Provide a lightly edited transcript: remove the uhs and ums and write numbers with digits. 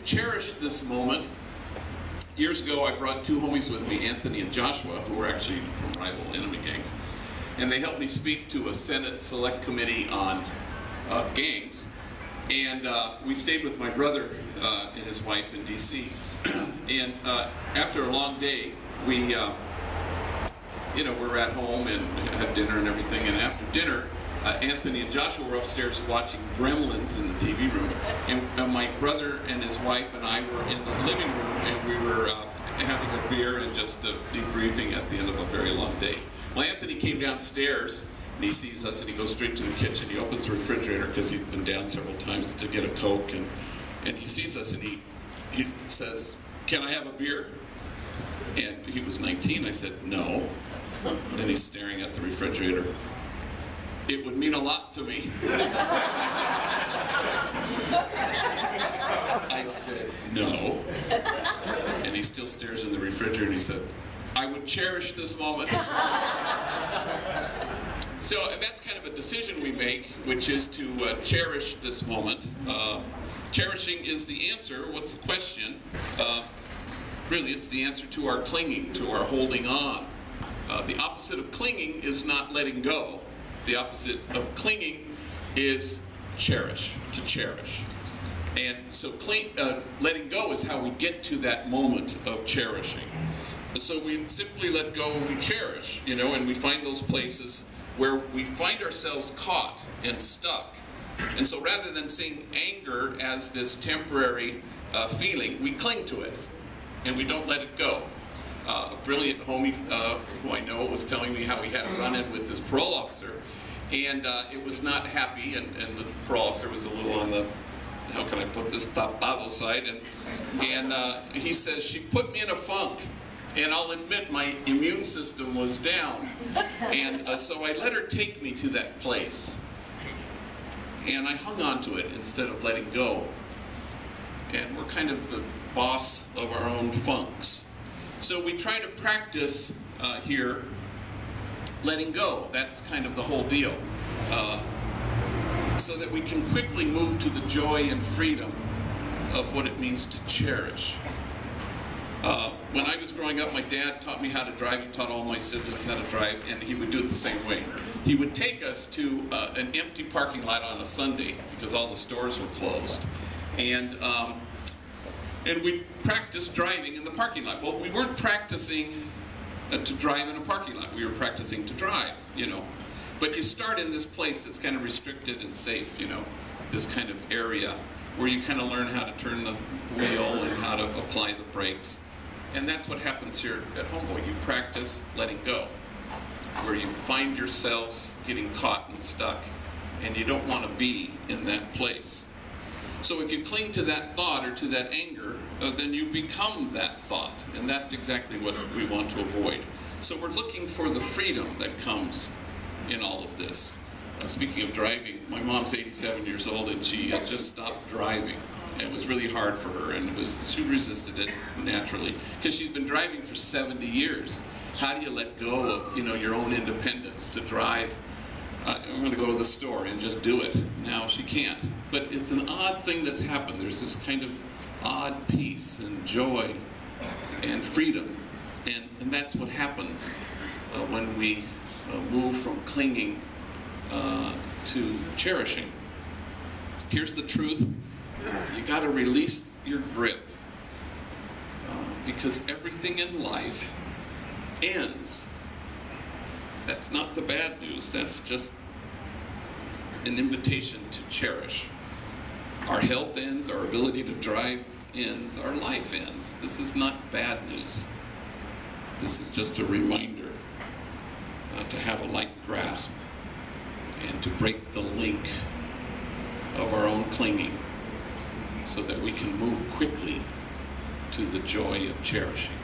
cherish this moment, years ago I brought two homies with me, Anthony and Joshua, who were actually from rival enemy gangs. And they helped me speak to a Senate Select Committee on gangs. And we stayed with my brother and his wife in D.C. And after a long day, we were at home and had dinner and everything. And after dinner, Anthony and Joshua were upstairs watching Gremlins in the TV room. And my brother and his wife and I were in the living room, and we were having a beer and just debriefing at the end of a very long day. Well, Anthony came downstairs, and he sees us, and he goes straight to the kitchen. He opens the refrigerator, because he'd been down several times to get a Coke, and he sees us, and he says, "Can I have a beer?" And he was 19. I said, "No." And he's staring at the refrigerator. "It would mean a lot to me." I said, "No." And he still stares in the refrigerator, and he said, "I would cherish this moment." So that's kind of a decision we make, which is to cherish this moment. Cherishing is the answer. What's the question? Really, it's the answer to our clinging, to our holding on. The opposite of clinging is not letting go. The opposite of clinging is cherish, to cherish. And so letting go is how we get to that moment of cherishing. So we simply let go and we cherish, and we find those places where we find ourselves caught and stuck. And so rather than seeing anger as this temporary feeling, we cling to it and we don't let it go. A brilliant homie who I know was telling me how he had a run-in with his parole officer, and it was not happy, and the parole officer was a little on the, how can I put this, tapado side, and he says, "She put me in a funk, and I'll admit my immune system was down, and so I let her take me to that place, and I hung on to it instead of letting go." And we're kind of the boss of our own funks. So we try to practice here letting go. That's kind of the whole deal. So that we can quickly move to the joy and freedom of what it means to cherish. When I was growing up, my dad taught me how to drive. He taught all my siblings how to drive, and he would do it the same way. He would take us to an empty parking lot on a Sunday because all the stores were closed. And we practiced driving in the parking lot. Well, we weren't practicing to drive in a parking lot. We were practicing to drive, But you start in this place that's kind of restricted and safe, this kind of area where you kind of learn how to turn the wheel and how to apply the brakes. And that's what happens here at Homeboy. You practice letting go, where you find yourselves getting caught and stuck, and you don't want to be in that place. So if you cling to that thought or to that anger, then you become that thought, and that's exactly what we want to avoid. So we're looking for the freedom that comes in all of this. Speaking of driving, my mom's 87 years old, and she just stopped driving. It was really hard for her, and she resisted it naturally, because she's been driving for 70 years. How do you let go of your own independence to drive? I'm going to go to the store and just do it. Now she can't. But it's an odd thing that's happened. There's this kind of odd peace and joy and freedom. And that's what happens when we move from clinging to cherishing. Here's the truth. You got to release your grip. Because everything in life ends. That's not the bad news. That's just an invitation to cherish. Our health ends, our ability to drive ends, our life ends. This is not bad news. This is just a reminder to have a light grasp and to break the link of our own clinging so that we can move quickly to the joy of cherishing.